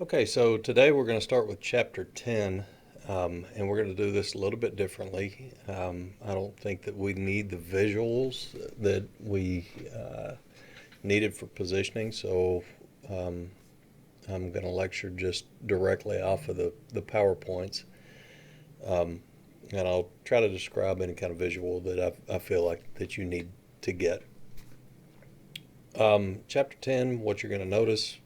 Okay, so today we're going to start with chapter 10, and we're going to do this a little bit differently. I don't think that we need the visuals that we needed for positioning, so um, I'm going to lecture just directly off of the PowerPoints, um, and I'll try to describe any kind of visual that I feel like that you need to get. Chapter 10, what you're going to notice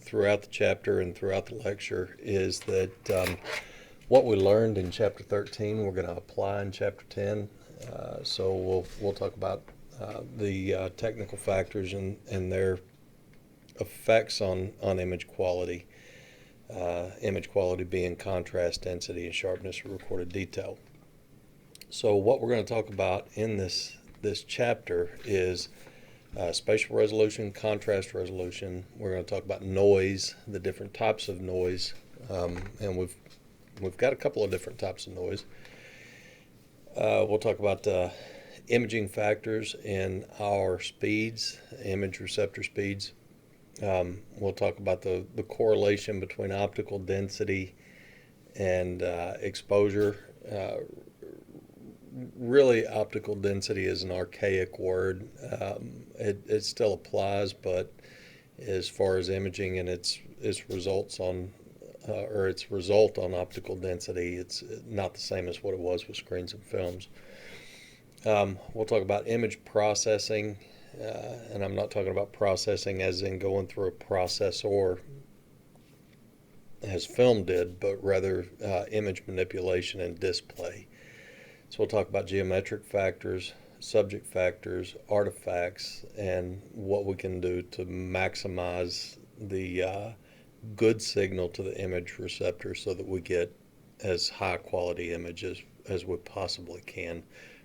throughout the chapter and throughout the lecture is that what we learned in chapter 13 we're going to apply in chapter 10. So we'll talk about the technical factors and their effects on image quality. Image quality being contrast, density, and sharpness of recorded detail. So what we're going to talk about in this chapter is spatial resolution, contrast resolution. We're going to talk about noise, the different types of noise, and we've got a couple of different types of noise. We'll talk about imaging factors in our speeds, image receptor speeds. We'll talk about the correlation between optical density and exposure. Really, optical density is an archaic word. It still applies, but as far as imaging and its results on or its result on optical density, it's not the same as what it was with screens and films. We'll talk about image processing, and I'm not talking about processing as in going through a processor as film did, but rather image manipulation and display. So we'll talk about geometric factors, subject factors, artifacts, and what we can do to maximize the good signal to the image receptor so that we get as high quality images as we possibly can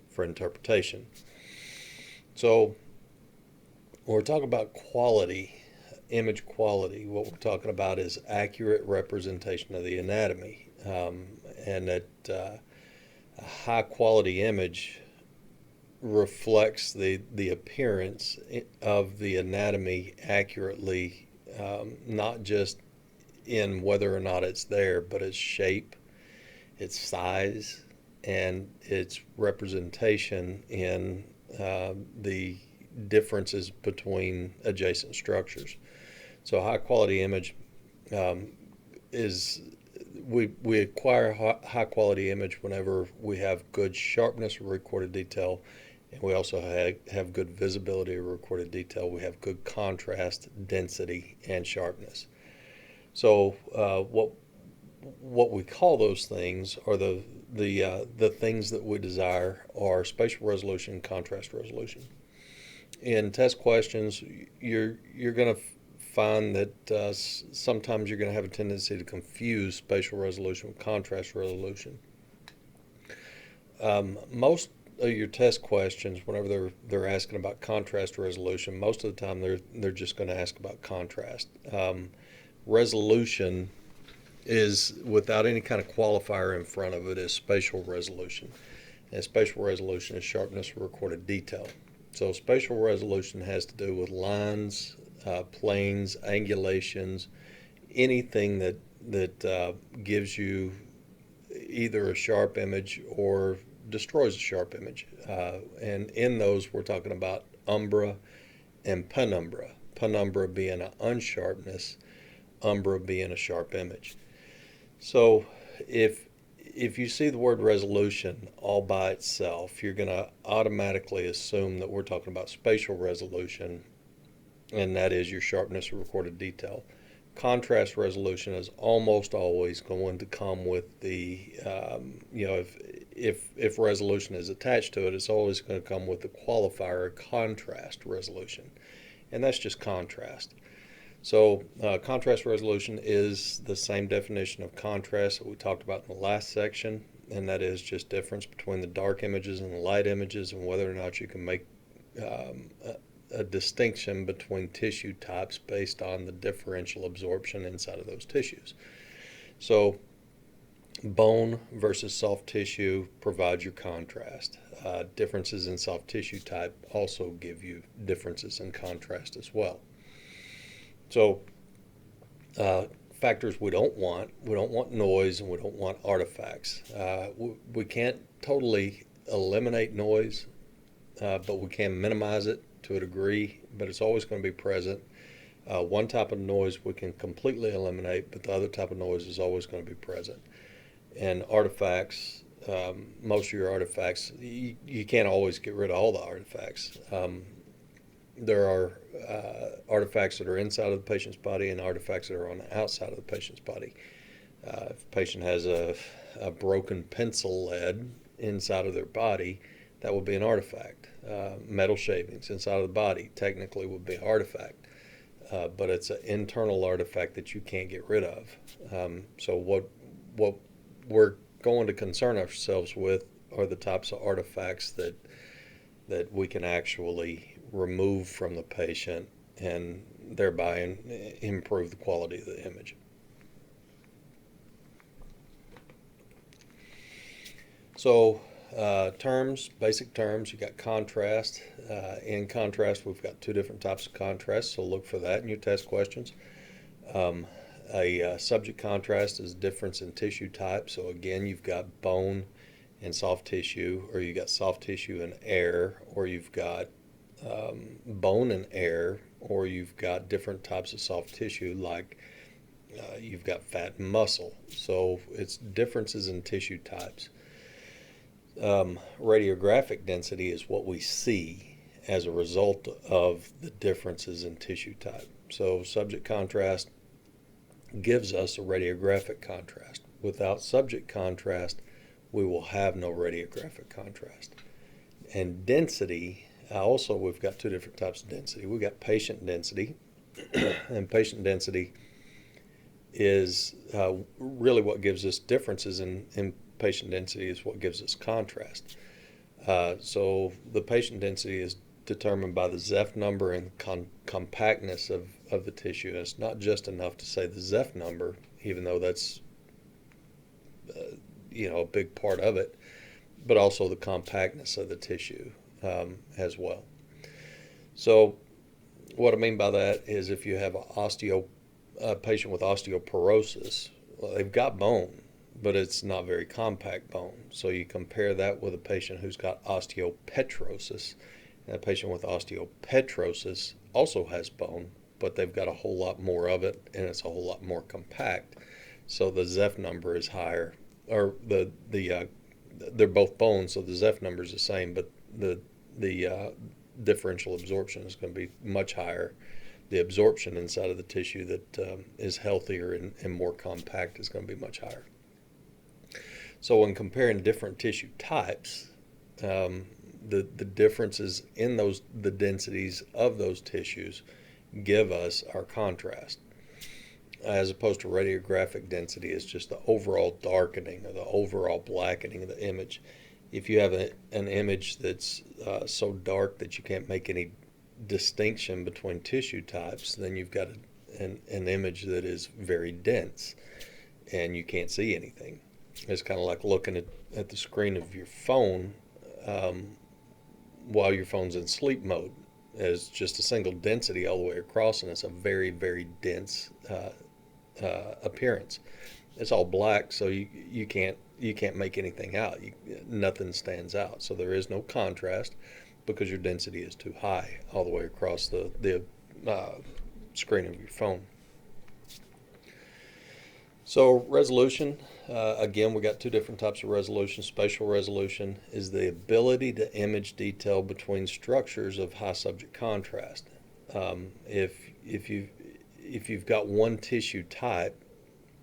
for interpretation. So when we're talking about quality, image quality, what we're talking about is accurate representation of the anatomy, and that a high quality image reflects the appearance of the anatomy accurately, not just in whether or not it's there, but its shape, its size, and its representation in the differences between adjacent structures. So, high quality image um, is we acquire high quality image whenever we have good sharpness of recorded detail, and we also have good visibility of recorded detail. We have good contrast, density, and sharpness. So what we call those things are the things that we desire are spatial resolution, contrast resolution. In test questions, you're going to find that sometimes you're going to have a tendency to confuse spatial resolution with contrast resolution. Most of your test questions, whenever they're asking about contrast resolution, most of the time they're just going to ask about contrast. Resolution is without any kind of qualifier in front of it is spatial resolution, and spatial resolution is sharpness of recorded detail. So spatial resolution has to do with lines, planes, angulations, anything that gives you either a sharp image or destroys a sharp image. And in those, we're talking about umbra and penumbra. Penumbra being an unsharpness, umbra being a sharp image. So if you see the word resolution all by itself, you're going to automatically assume that we're talking about spatial resolution, and that is your sharpness of recorded detail. Contrast resolution is almost always going to come with the, if resolution is attached to it, it's always going to come with the qualifier contrast resolution, and that's just contrast. So contrast resolution is the same definition of contrast that we talked about in the last section, and that is just difference between the dark images and the light images and whether or not you can make a distinction between tissue types based on the differential absorption inside of those tissues. So bone versus soft tissue provides your contrast. Differences in soft tissue type also give you differences in contrast as well. So factors we don't want. We don't want noise, and we don't want artifacts. We can't totally eliminate noise, but we can minimize it to a degree, but it's always going to be present. One type of noise we can completely eliminate, but the other type of noise is always going to be present. And artifacts, most of your artifacts, you can't always get rid of all the artifacts. There are artifacts that are inside of the patient's body and artifacts that are on the outside of the patient's body. If a patient has a broken pencil lead inside of their body, that would be an artifact. Metal shavings inside of the body technically would be an artifact, but it's an internal artifact that you can't get rid of. So what we're going to concern ourselves with are the types of artifacts that we can actually remove from the patient and thereby improve the quality of the image. So basic terms, you got contrast. In contrast, we've got two different types of contrast, so look for that in your test questions. A subject contrast is difference in tissue type. So again, you've got bone and soft tissue, or you've got soft tissue and air, or you've got bone and air, or you've got different types of soft tissue like you've got fat and muscle. So it's differences in tissue types. Radiographic density is what we see as a result of the differences in tissue type. So subject contrast gives us a radiographic contrast. Without subject contrast, we will have no radiographic contrast. And density, also we've got two different types of density. We've got patient density, and patient density is really what gives us differences in patient density is what gives us contrast. So the patient density is determined by the Zepf number and compactness of the tissue. And it's not just enough to say the Zepf number, even though that's a big part of it, but also the compactness of the tissue as well. So what I mean by that is if you have a patient with osteoporosis, well, they've got bone, but it's not very compact bone. So you compare that with a patient who's got osteopetrosis, and a patient with osteopetrosis also has bone, but they've got a whole lot more of it, and it's a whole lot more compact. So the Zepf number is higher, or they're both bone, so the Zepf number is the same, but the differential absorption is going to be much higher. The absorption inside of the tissue that is healthier and more compact is going to be much higher. So when comparing different tissue types, the differences in the densities of those tissues give us our contrast, as opposed to radiographic density is just the overall darkening or the overall blackening of the image. If you have an image that's so dark that you can't make any distinction between tissue types, then you've got an image that is very dense and you can't see anything. It's kind of like looking at the screen of your phone while your phone's in sleep mode. It's just a single density all the way across, and it's a very, very dense appearance. It's all black, so you can't make anything out. Nothing stands out. So there is no contrast because your density is too high all the way across the screen of your phone. So resolution, again, we got two different types of resolution. Spatial resolution is the ability to image detail between structures of high subject contrast. If you've got one tissue type,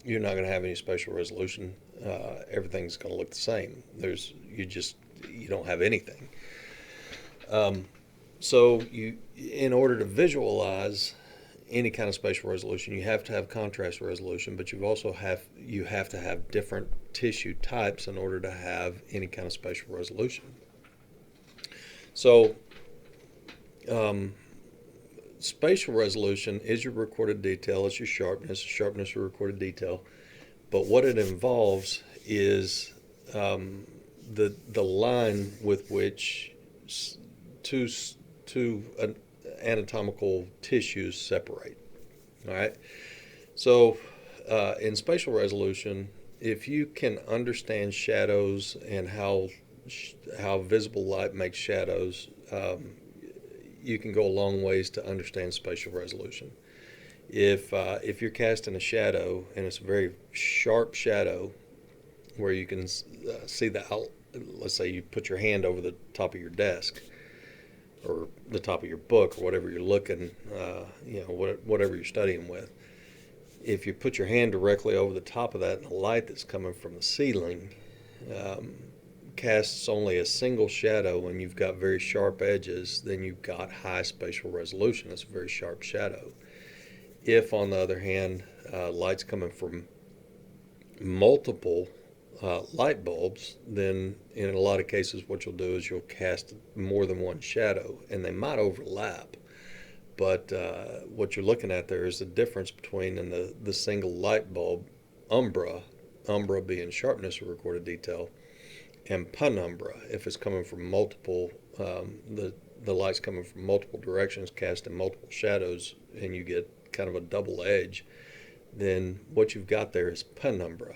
you're not going to have any spatial resolution. Everything's going to look the same. You don't have anything. So in order to visualize any kind of spatial resolution, you have to have contrast resolution, but you have to have different tissue types in order to have any kind of spatial resolution. So spatial resolution is your recorded detail, it's your sharpness your recorded detail, but what it involves is the line with which two anatomical tissues separate. All right. So in spatial resolution, if you can understand shadows and how visible light makes shadows, you can go a long ways to understand spatial resolution. If you're casting a shadow and it's a very sharp shadow where you can see let's say you put your hand over the top of your desk or the top of your book or whatever you're looking, whatever you're studying with. If you put your hand directly over the top of that and the light that's coming from the ceiling casts only a single shadow and you've got very sharp edges, then you've got high spatial resolution. It's a very sharp shadow. If, on the other hand, light's coming from multiple light bulbs, then in a lot of cases what you'll do is you'll cast more than one shadow, and they might overlap. But what you're looking at there is the difference between in the single light bulb umbra being sharpness of recorded detail, and penumbra if it's coming from multiple, the light's coming from multiple directions, casting multiple shadows, and you get kind of a double edge, then what you've got there is penumbra.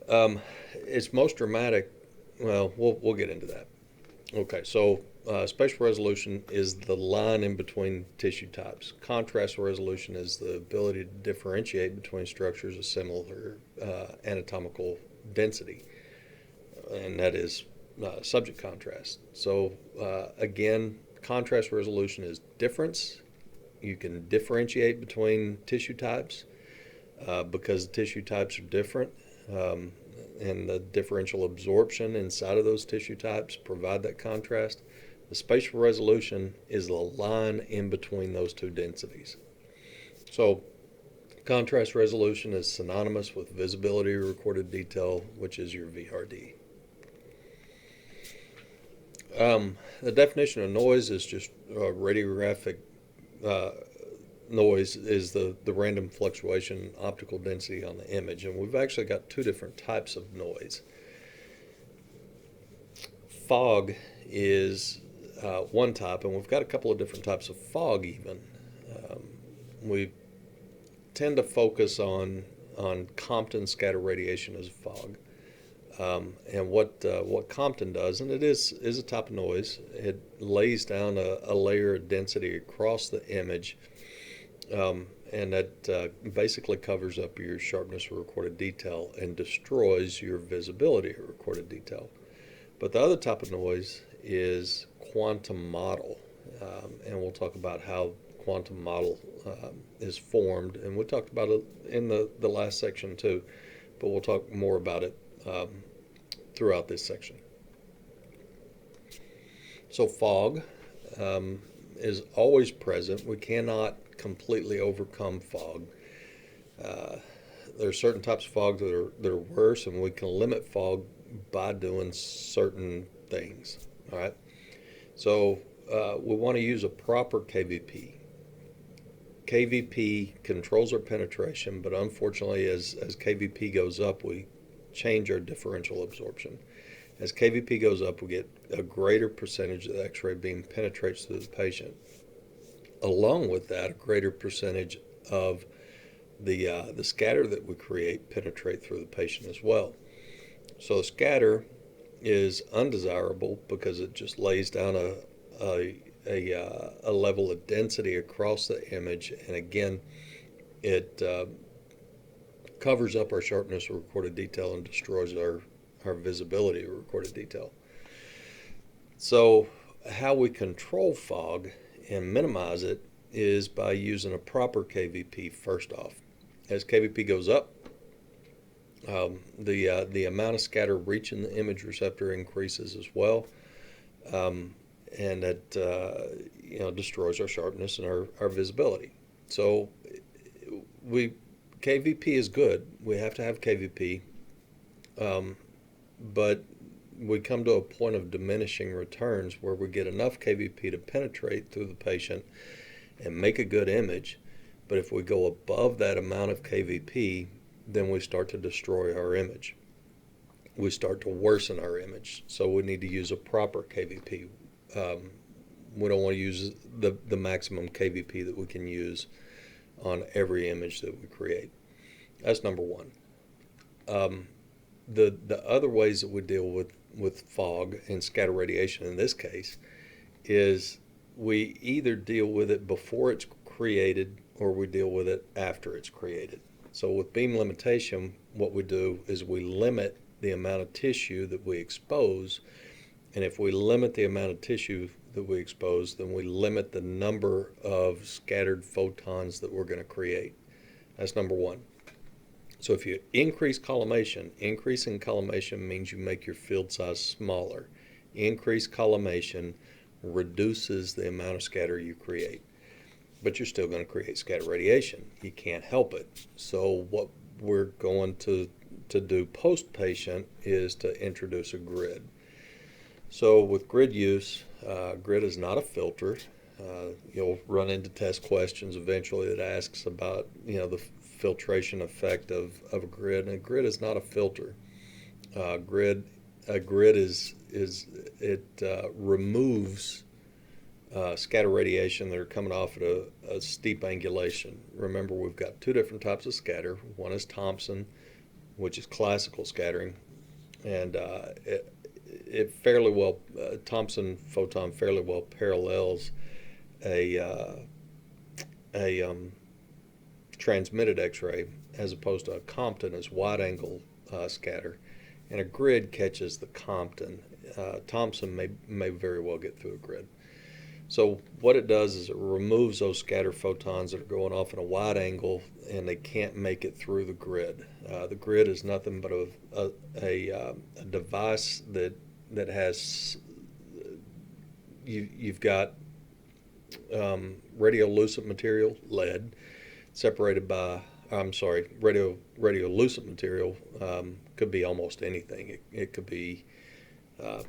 It's most dramatic. Well, we'll get into that. Okay, so spatial resolution is the line in between tissue types. Contrast resolution is the ability to differentiate between structures of similar anatomical density, and that is subject contrast. So again, contrast resolution is difference. You can differentiate between tissue types because the tissue types are different, and the differential absorption inside of those tissue types provide that contrast. The spatial resolution is the line in between those two densities. So contrast resolution is synonymous with visibility or recorded detail, which is your VRD. The definition of noise is just radiographic noise is the random fluctuation optical density on the image, and we've actually got two different types of noise. Fog is one type, and we've got a couple of different types of fog even. We tend to focus on Compton scatter radiation as a fog. And what Compton does, and it is a type of noise, it lays down a layer of density across the image, and that basically covers up your sharpness of recorded detail and destroys your visibility of recorded detail. But the other type of noise is quantum model, and we'll talk about how quantum model is formed, and we talked about it in the last section too, but we'll talk more about it throughout this section. So fog is always present. We cannot completely overcome fog. There are certain types of fog that are worse, and we can limit fog by doing certain things. All right. So we want to use a proper KVP. KVP controls our penetration, but unfortunately, as KVP goes up, we change our differential absorption. As KVP goes up, we get a greater percentage of the X-ray beam penetrates through the patient. Along with that, a greater percentage of the scatter that we create penetrate through the patient as well. So the scatter is undesirable because it just lays down a level of density across the image, and again, it covers up our sharpness of recorded detail and destroys our visibility of recorded detail. So how we control fog and minimize it is by using a proper KVP first off. As KVP goes up, the amount of scatter reaching the image receptor increases as well, and that destroys our sharpness and our visibility. So KVP is good. We have to have KVP, but we come to a point of diminishing returns where we get enough KVP to penetrate through the patient and make a good image. But if we go above that amount of KVP, then we start to destroy our image. We start to worsen our image. So we need to use a proper KVP. We don't want to use the maximum KVP that we can use on every image that we create. That's number one. Um, the other ways that we deal with fog and scatter radiation in this case is we either deal with it before it's created or we deal with it after it's created. So with beam limitation, what we do is we limit the amount of tissue that we expose, and if we limit the amount of tissue that we expose, then we limit the number of scattered photons that we're going to create. That's number one. So if you increase collimation, increasing collimation means you make your field size smaller. Increased collimation reduces the amount of scatter you create, but you're still going to create scatter radiation. You can't help it. So what we're going to do post-patient is to introduce a grid. So with grid use, grid is not a filter. You'll run into test questions eventually that asks about, the filtration effect of a grid, and a grid is not a filter. A grid removes scatter radiation that are coming off at a steep angulation. Remember, we've got two different types of scatter. One is Thomson, which is classical scattering, and it fairly well Thomson photon fairly well parallels a transmitted X-ray, as opposed to a Compton is wide angle scatter, and a grid catches the Compton. Thomson may very well get through a grid. So what it does is it removes those scatter photons that are going off in a wide angle, and they can't make it through the grid. The grid is nothing but a device that has you've got radiolucent material, lead, separated by radiolucent material could be almost anything. It could be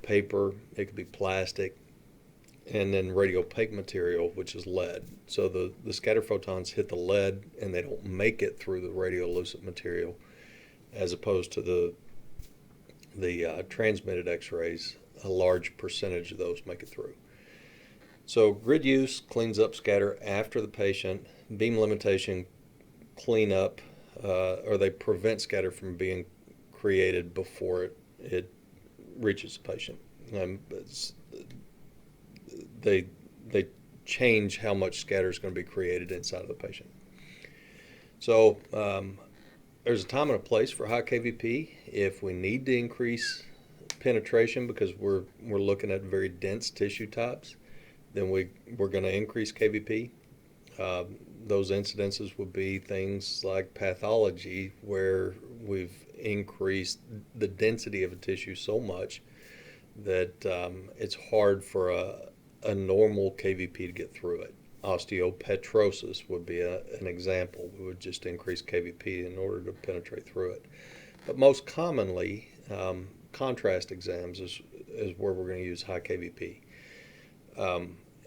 paper, it could be plastic, and then radiopaque material, which is lead. So the scatter photons hit the lead and they don't make it through the radiolucent material, as opposed to the transmitted X-rays. A large percentage of those make it through. So grid use cleans up scatter after the patient. Beam limitation clean up, or they prevent scatter from being created before it reaches the patient. They change how much scatter is going to be created inside of the patient. So there's a time and a place for high KVP. If we need to increase penetration because we're looking at very dense tissue types, then we're going to increase KVP. Those incidences would be things like pathology, where we've increased the density of a tissue so much that it's hard for a normal KVP to get through it. Osteopetrosis would be an example. We would just increase KVP in order to penetrate through it. But most commonly, contrast exams is where we're going to use high KVP.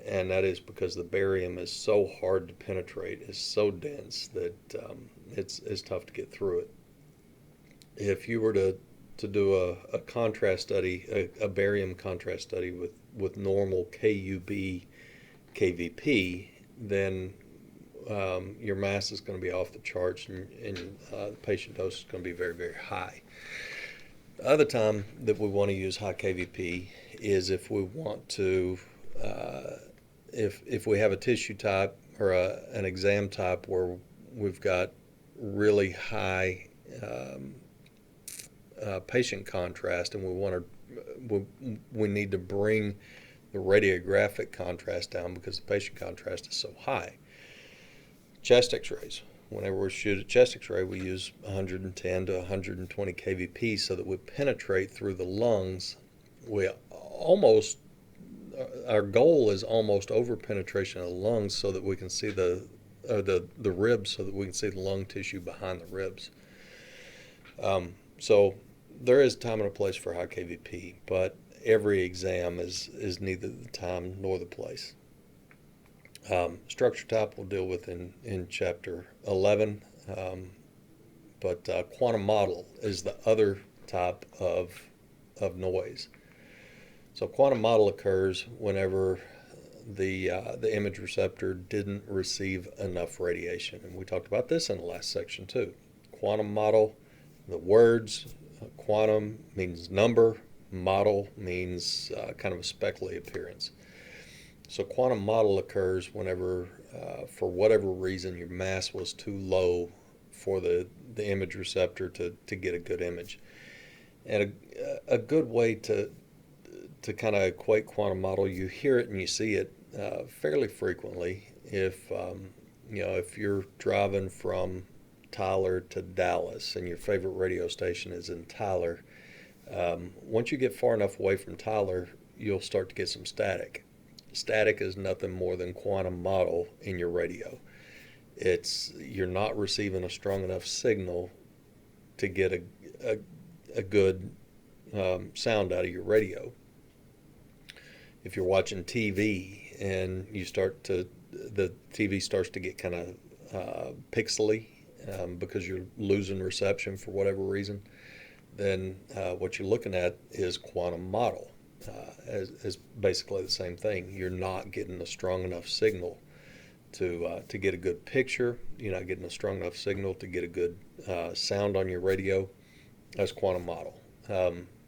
And that is because the barium is so hard to penetrate, it's so dense that it's tough to get through it. If you were to do a contrast study, a barium contrast study with normal KUB KVP, then your mass is going to be off the charts, and the patient dose is going to be very, very high. The other time that we want to use high KVP is if we want to, if we have a tissue type or an exam type where we've got really high patient contrast, and we need to bring the radiographic contrast down because the patient contrast is so high. Chest X-rays. Whenever we shoot a chest X-ray, we use 110 to 120 kVp so that we penetrate through the lungs. Our goal is almost over penetration of the lungs so that we can see the ribs, so that we can see the lung tissue behind the ribs. So there is time and a place for high KVP, but every exam is neither the time nor the place. Structure type we'll deal with in chapter 11, but quantum model is the other type of noise. So quantum model occurs whenever the image receptor didn't receive enough radiation, and we talked about this in the last section too. quantum model. The words, quantum means number, model means kind of a speckly appearance. So quantum model occurs whenever, for whatever reason, your mass was too low for the image receptor to get a good image. And a good way to kind of equate quantum model, you hear it and you see it fairly frequently. If if you're driving from Tyler to Dallas and your favorite radio station is in Tyler, once you get far enough away from Tyler, you'll start to get some static. Static is nothing more than quantum model in your radio. You're not receiving a strong enough signal to get a good sound out of your radio. If you're watching TV and the TV starts to get kind of pixely because you're losing reception for whatever reason, then what you're looking at is quantum model. As basically the same thing. You're not getting a strong enough signal to get a good picture. You're not getting a strong enough signal to get a good sound on your radio. That's quantum model.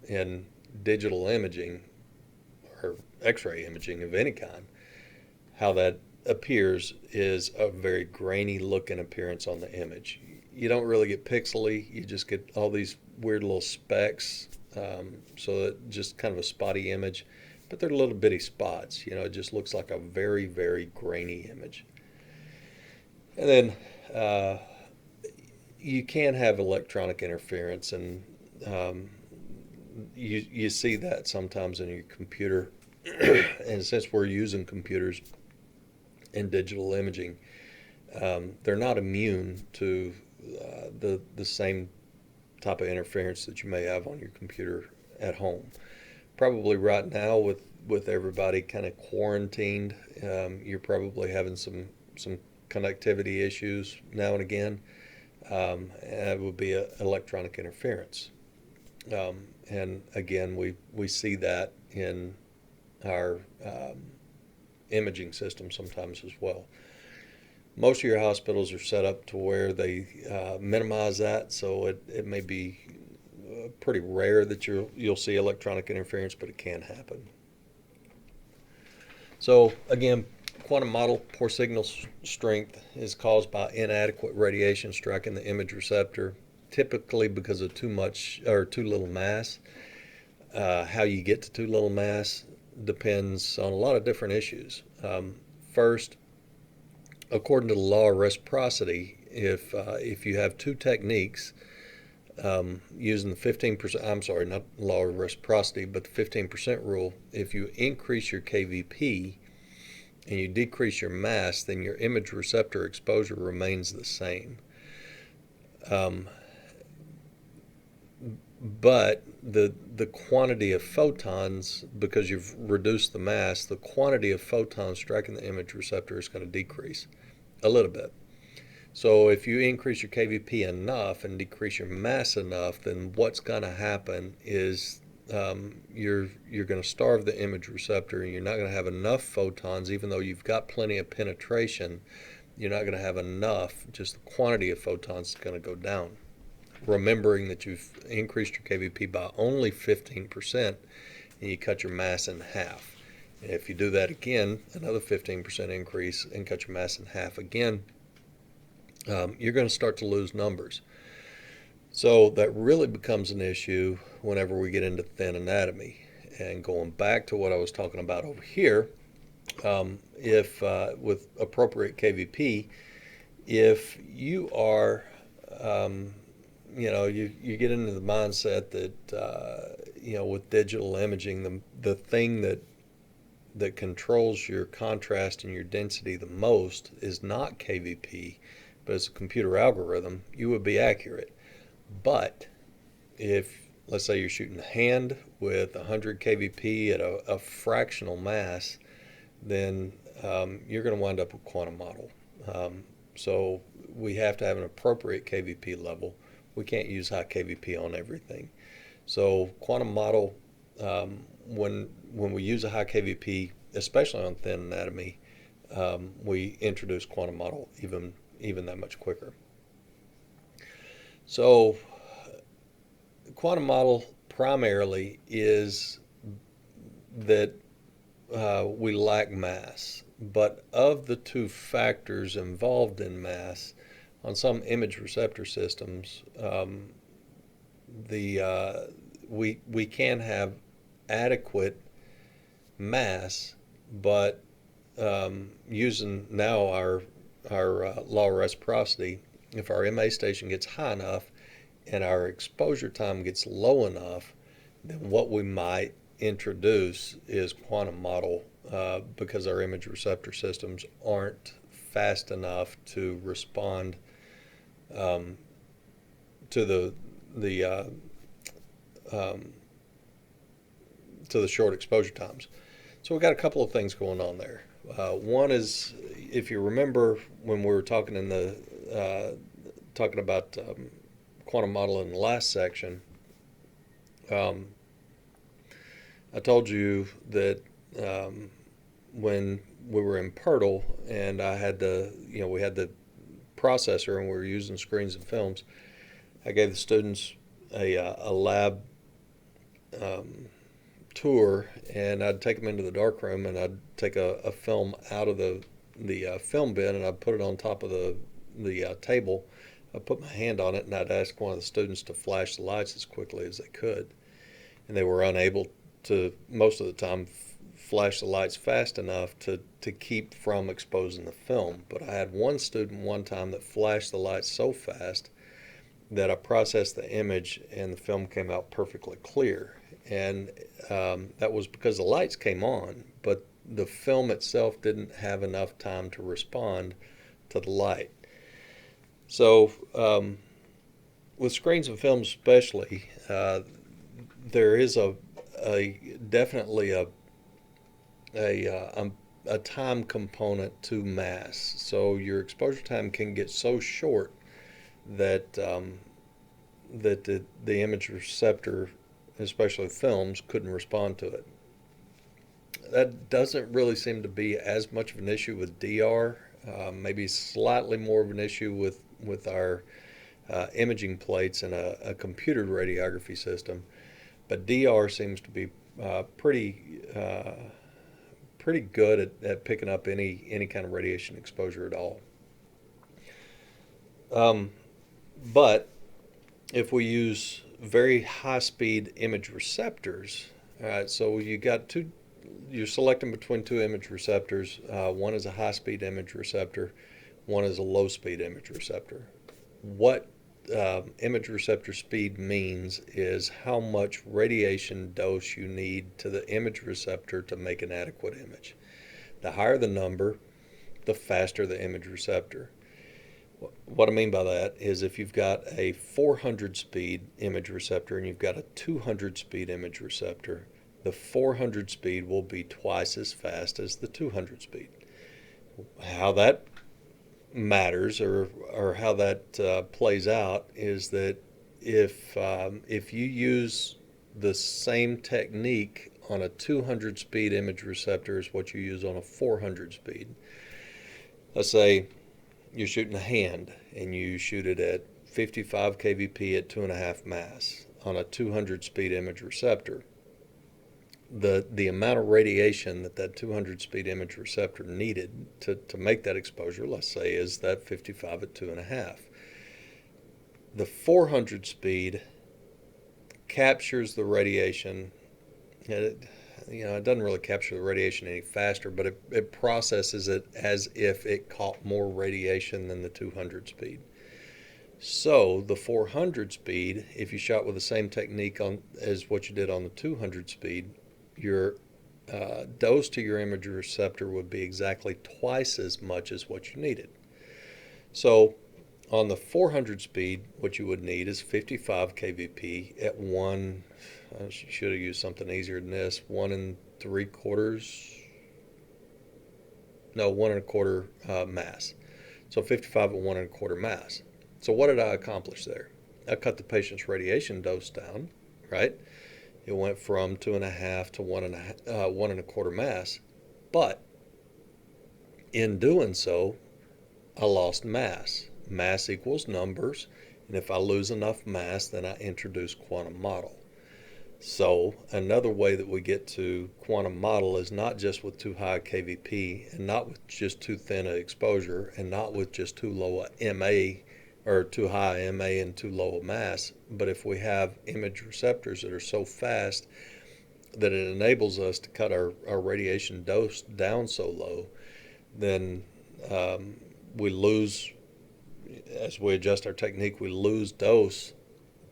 In digital imaging or X-ray imaging of any kind, how that appears is a very grainy looking appearance on the image. You don't really get pixely. You just get all these weird little specks. So it just kind of a spotty image, but they're little bitty spots. It just looks like a very, very grainy image. And then you can have electronic interference, and you see that sometimes in your computer. And since we're using computers in digital imaging, they're not immune to the same type of interference that you may have on your computer at home. Probably right now with everybody kind of quarantined, you're probably having some connectivity issues now and again. And it would be electronic interference. And again, we see that in our imaging system sometimes as well. Most of your hospitals are set up to where they minimize that, so it may be pretty rare that you'll see electronic interference, but it can happen. So again, quantum model, poor signal strength is caused by inadequate radiation striking the image receptor, typically because of too much or too little mass. How you get to too little mass depends on a lot of different issues. First, according to the law of reciprocity, if you have two techniques using the 15%, I'm sorry, not law of reciprocity, but the 15% rule, if you increase your KVP and you decrease your mass, then your image receptor exposure remains the same. But the quantity of photons, because you've reduced the mass, the quantity of photons striking the image receptor is going to decrease a little bit. So if you increase your KVP enough and decrease your mass enough, then what's going to happen is you're going to starve the image receptor, and you're not going to have enough photons. Even though you've got plenty of penetration, you're not going to have enough. Just the quantity of photons is going to go down. Remembering that you've increased your KVP by only 15% and you cut your mass in half. And if you do that again, another 15% increase and cut your mass in half again, you're going to start to lose numbers. So that really becomes an issue whenever we get into thin anatomy. And going back to what I was talking about over here, if with appropriate KVP, if you are you get into the mindset that with digital imaging, the thing that controls your contrast and your density the most is not KVP, but it's a computer algorithm. You would be accurate. But if, let's say, you're shooting a hand with 100 KVP at a fractional mass, then you're going to wind up with quantum model. So we have to have an appropriate KVP level. We can't use high KVP on everything. So quantum model, when we use a high KVP, especially on thin anatomy, we introduce quantum model even that much quicker. So, quantum model primarily is that we lack mass. But of the two factors involved in mass, on some image receptor systems, the we can have adequate mass, but using now our law of reciprocity, if our MA station gets high enough and our exposure time gets low enough, then what we might introduce is quantum model, because our image receptor systems aren't fast enough to respond um, to the um, to the short exposure times. So we've got a couple of things going on there. One is, if you remember when we were talking in the talking about quantum model in the last section, um, I told you that when we were in Pirtle and I had we had the processor and we were using screens and films, I gave the students a lab um, tour, and I'd take them into the dark room and I'd take a film out of the film bin and I'd put it on top of the table. I'd put my hand on it and I'd ask one of the students to flash the lights as quickly as they could, and they were unable to most of the time flash the lights fast enough to keep from exposing the film. But I had one student one time that flashed the lights so fast that I processed the image and the film came out perfectly clear. And that was because the lights came on, but the film itself didn't have enough time to respond to the light. So with screens and films especially, there is a definitely a time component to mass. So your exposure time can get so short that that the image receptor, especially films, couldn't respond to it. That doesn't really seem to be as much of an issue with DR. Maybe slightly more of an issue with our imaging plates in a computed radiography system, but DR seems to be pretty good at picking up any kind of radiation exposure at all. Um, but if we use very high speed image receptors, all right, so you're selecting between two image receptors. One is a high speed image receptor, one is a low speed image receptor. What image receptor speed means is how much radiation dose you need to the image receptor to make an adequate image. The higher the number, the faster the image receptor. What I mean by that is if you've got a 400 speed image receptor and you've got a 200 speed image receptor, the 400 speed will be twice as fast as the 200 speed. How that matters, or how that plays out, is that if you use the same technique on a 200 speed image receptor as what you use on a 400 speed, let's say you're shooting a hand and you shoot it at 55 kVp at 2.5 mass on a 200 speed image receptor, the amount of radiation that 200 speed image receptor needed to make that exposure, let's say, is that 55 at 2.5. The 400 speed captures the radiation. It doesn't really capture the radiation any faster, but it processes it as if it caught more radiation than the 200 speed. So the 400 speed, if you shot with the same technique as what you did on the 200 speed, your dose to your image receptor would be exactly twice as much as what you needed. So on the 400 speed, what you would need is 55 kVp at one. I should have used something easier than this. 1 1.25 mass. So 55 at 1.25 mass. So what did I accomplish there? I cut the patient's radiation dose down, right? It went from 2.5 to 1.25 mass, but in doing so, I lost mass. Mass equals numbers, And if I lose enough mass, then I introduce quantum model. So another way that we get to quantum model is not just with too high KVP, and not with just too thin an exposure, and not with just too low a MA, or too high MA and too low a mass, but if we have image receptors that are so fast that it enables us to cut our radiation dose down so low, then we lose, as we adjust our technique, we lose dose.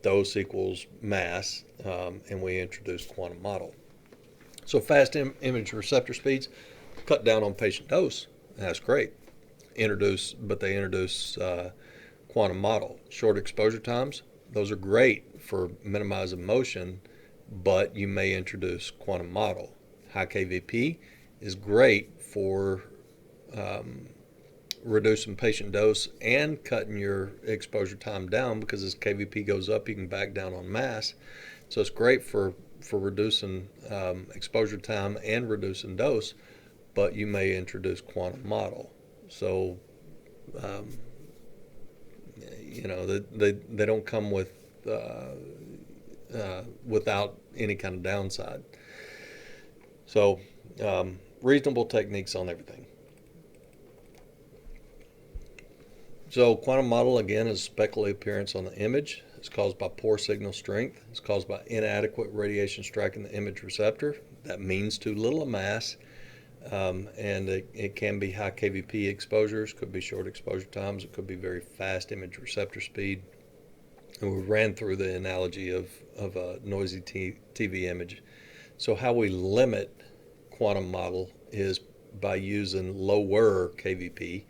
Dose equals mass, and we introduce quantum model. So fast image receptor speeds cut down on patient dose. That's great. But they introduce quantum model. Short exposure times, those are great for minimizing motion, but you may introduce quantum model. High KVP is great for reducing patient dose and cutting your exposure time down, because as KVP goes up, you can back down on mass. So it's great for reducing exposure time and reducing dose, but you may introduce quantum model. So, they don't come with without any kind of downside. So, reasonable techniques on everything. So quantum model, again, is speckly appearance on the image. It's caused by poor signal strength. It's caused by inadequate radiation striking the image receptor. That means too little a mass, and it can be high KVP exposures, could be short exposure times, it could be very fast image receptor speed. And we ran through the analogy of a noisy TV image. So how we limit quantum model is by using lower KVP.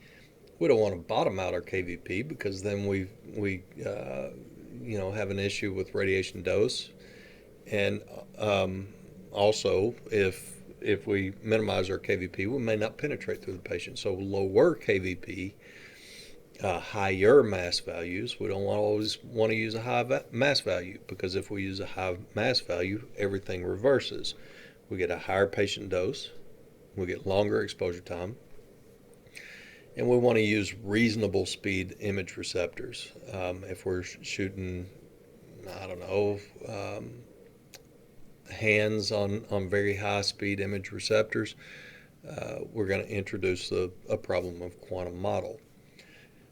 We don't want to bottom out our KVP, because then we have an issue with radiation dose, and also if we minimize our KVP, we may not penetrate through the patient. So lower KVP, higher mass values. We don't always want to use a high mass value, because if we use a high mass value, everything reverses. We get a higher patient dose, we get longer exposure time, and we want to use reasonable speed image receptors. If we're shooting, hands on very high speed image receptors, we're going to introduce a problem of quantum model.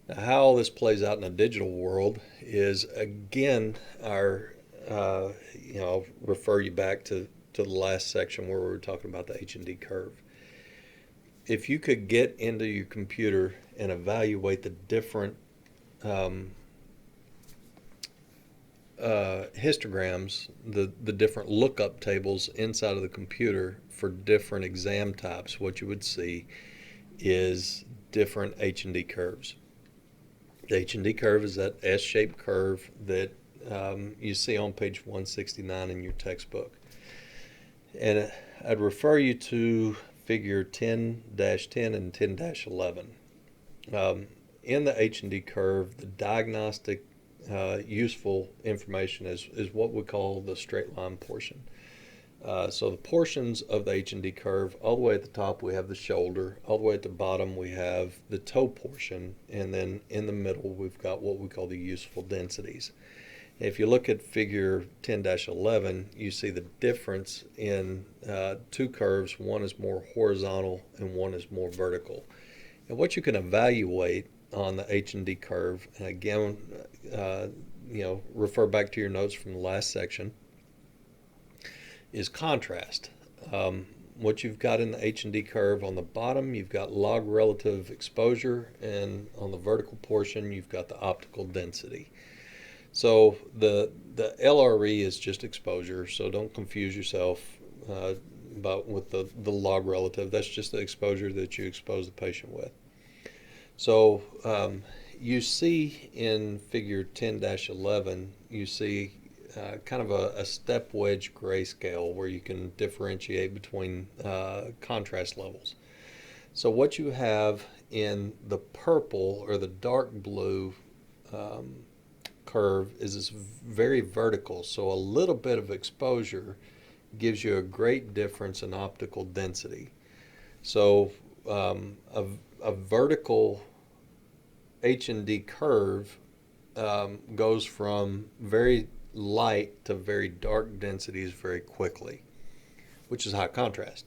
Now, how all this plays out in a digital world is, again, I'll refer you back to the last section where we were talking about the H&D curve. If you could get into your computer and evaluate the different histograms, the different lookup tables inside of the computer for different exam types, what you would see is different H&D curves. The H&D curve is that S-shaped curve that you see on page 169 in your textbook. And I'd refer you to figure 10-10 and 10-11. In the H&D curve, the diagnostic useful information is what we call the straight line portion. So the portions of the H&D curve, all the way at the top we have the shoulder, all the way at the bottom we have the toe portion, and then in the middle we've got what we call the useful densities. If you look at figure 10-11, you see the difference in two curves. One is more horizontal and one is more vertical. And what you can evaluate on the H&D curve, and again, refer back to your notes from the last section, is contrast. What you've got in the H&D curve, on the bottom you've got log relative exposure, and on the vertical portion you've got the optical density. So the LRE is just exposure, so don't confuse yourself with the log relative. That's just the exposure that you expose the patient with. So you see in figure 10-11, you see kind of a step wedge grayscale where you can differentiate between contrast levels. So what you have in the purple or the dark blue curve is this very vertical, so a little bit of exposure gives you a great difference in optical density. So a vertical H&D curve goes from very light to very dark densities very quickly, which is high contrast.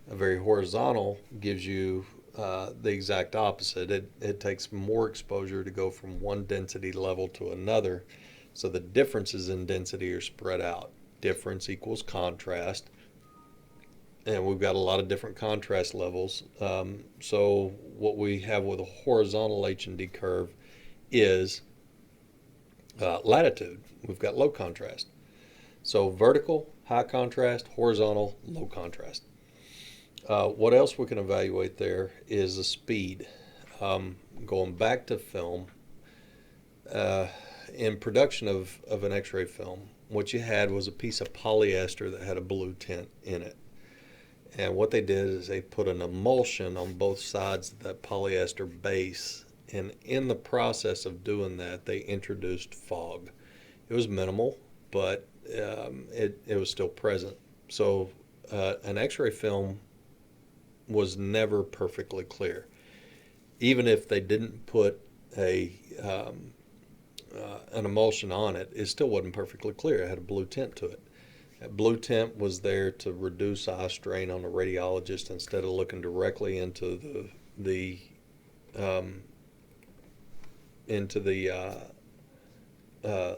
A very horizontal gives you the exact opposite. It takes more exposure to go from one density level to another, so the differences in density are spread out. Difference equals contrast, and we've got a lot of different contrast levels. So what we have with a horizontal H&D curve is latitude. We've got low contrast. So vertical, high contrast; horizontal, low contrast. What else we can evaluate there is the speed. Going back to film, in production of an X-ray film, what you had was a piece of polyester that had a blue tint in it. And what they did is they put an emulsion on both sides of that polyester base. And in the process of doing that, they introduced fog. It was minimal, but it was still present. So an X-ray film was never perfectly clear. Even if they didn't put an emulsion on it, it still wasn't perfectly clear. It had a blue tint to it. That blue tint was there to reduce eye strain on the radiologist. Instead of looking directly into the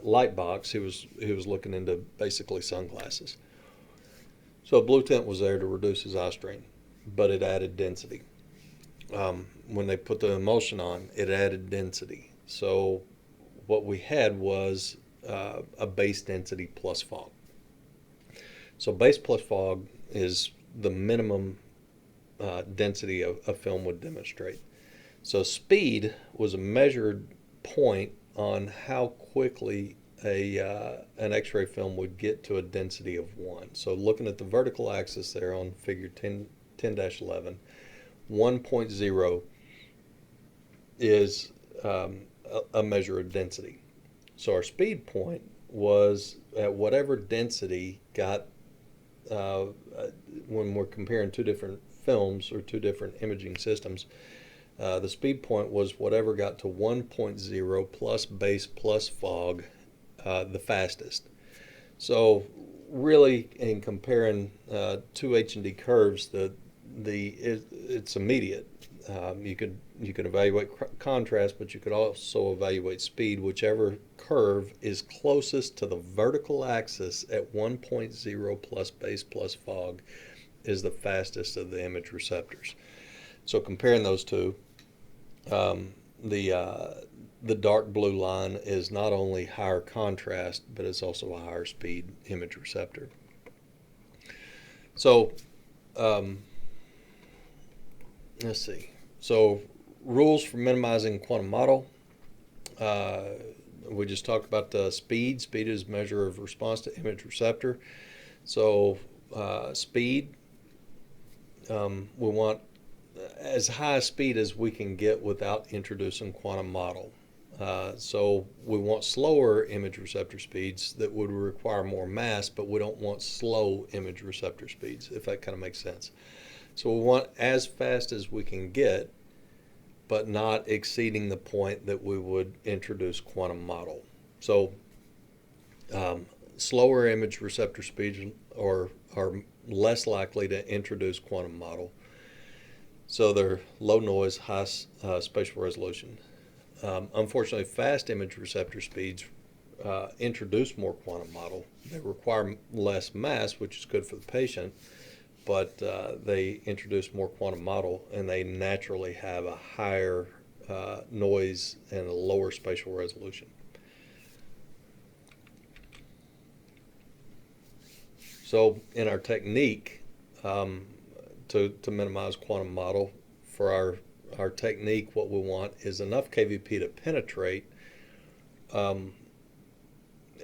light box, he was looking into basically sunglasses. So a blue tint was there to reduce his eye strain, but it added density. When they put the emulsion on, it added density. So what we had was a base density plus fog. So base plus fog is the minimum density a film would demonstrate. So speed was a measured point on how quickly an X-ray film would get to a density of 1. So looking at the vertical axis there on figure 10-11, 1.0 is a measure of density. So our speed point was at whatever density got, when we're comparing two different films or two different imaging systems, the speed point was whatever got to 1.0 plus base plus fog the fastest. So really, in comparing two H&D curves, it's immediate. You could evaluate contrast, but you could also evaluate speed. Whichever curve is closest to the vertical axis at 1.0 plus base plus fog is the fastest of the image receptors. So comparing those two, the dark blue line is not only higher contrast, but it's also a higher speed image receptor. So let's see. So rules for minimizing quantum model. We just talked about the speed. Speed is a measure of response to image receptor. So speed, we want as high a speed as we can get without introducing quantum model. So we want slower image receptor speeds that would require more mass, but we don't want slow image receptor speeds, if that kind of makes sense. So we want as fast as we can get, but not exceeding the point that we would introduce quantum model. So slower image receptor speeds are less likely to introduce quantum model. So they're low noise, high spatial resolution. Unfortunately, fast image receptor speeds introduce more quantum model. They require less mass, which is good for the patient, but they introduce more quantum model, and they naturally have a higher noise and a lower spatial resolution. So in our technique, to minimize quantum model, for our technique, what we want is enough KVP to penetrate.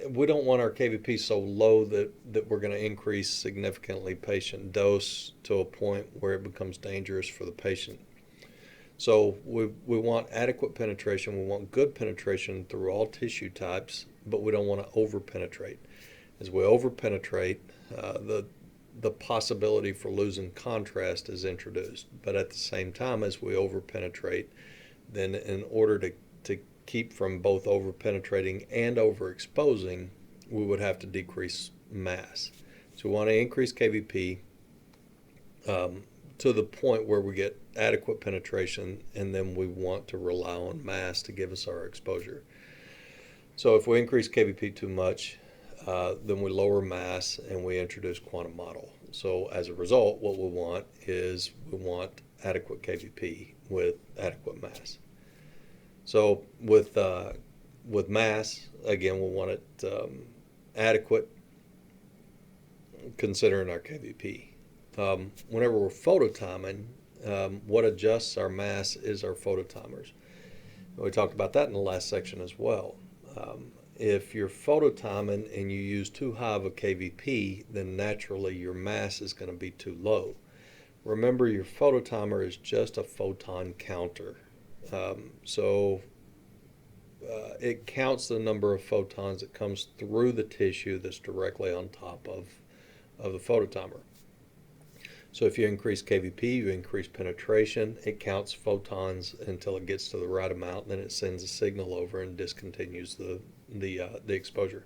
We don't want our KVP so low that we're going to increase significantly patient dose to a point where it becomes dangerous for the patient. So we want adequate penetration. We want good penetration through all tissue types, but we don't want to over-penetrate. As we over-penetrate, the possibility for losing contrast is introduced. But at the same time, as we over-penetrate, then in order to keep from both over penetrating and overexposing, we would have to decrease mass. So we want to increase KVP to the point where we get adequate penetration, and then we want to rely on mass to give us our exposure. So if we increase KVP too much, then we lower mass and we introduce quantum model. So as a result, what we want is we want adequate KVP with adequate mass. So with mass, again, we want it adequate considering our KVP. Whenever we're phototiming, what adjusts our mass is our phototimers. We talked about that in the last section as well. If you're phototiming and you use too high of a KVP, then naturally your mass is going to be too low. Remember, your phototimer is just a photon counter. It counts the number of photons that comes through the tissue that's directly on top of the phototimer. So if you increase KVP, you increase penetration. It counts photons until it gets to the right amount, and then it sends a signal over and discontinues the exposure.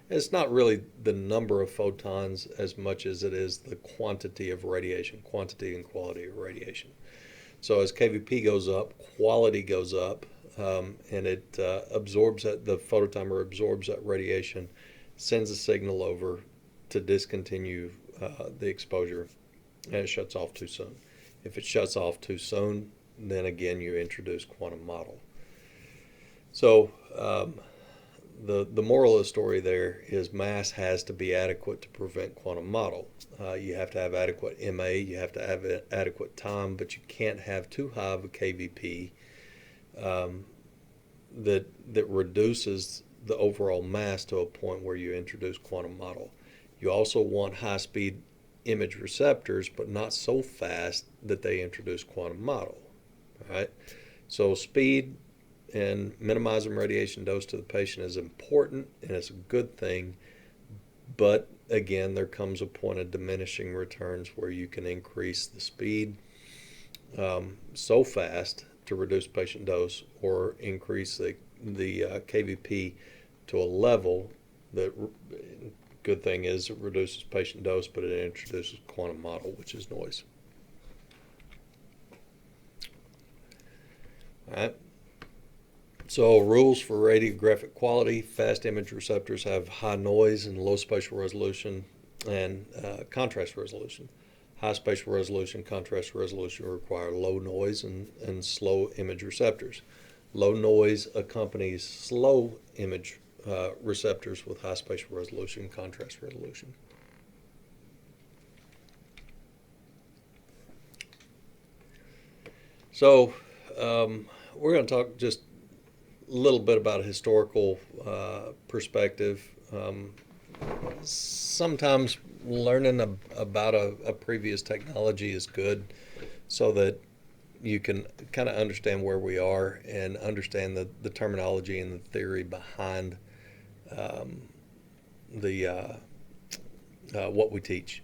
And it's not really the number of photons as much as it is the quantity of radiation, quantity and quality of radiation. So as KVP goes up, quality goes up, and it absorbs that, the phototimer absorbs that radiation, sends a signal over to discontinue the exposure, and it shuts off too soon. If it shuts off too soon, then again you introduce quantum model. So the moral of the story there is mass has to be adequate to prevent quantum model. You have to have adequate MA, you have to have adequate time, but you can't have too high of a KVP that reduces the overall mass to a point where you introduce quantum model. You also want high-speed image receptors, but not so fast that they introduce quantum model. All right? So speed and minimizing radiation dose to the patient is important, and it's a good thing, but again, there comes a point of diminishing returns where you can increase the speed so fast to reduce patient dose, or increase the KVP to a level that, good thing is, it reduces patient dose, but it introduces quantum model, which is noise. All right. So rules for radiographic quality: fast image receptors have high noise and low spatial resolution and contrast resolution. High spatial resolution, contrast resolution require low noise and slow image receptors. Low noise accompanies slow image receptors with high spatial resolution, contrast resolution. So we're going to talk just a little bit about a historical perspective. Sometimes learning about a previous technology is good, so that you can kind of understand where we are and understand the terminology and the theory behind what we teach.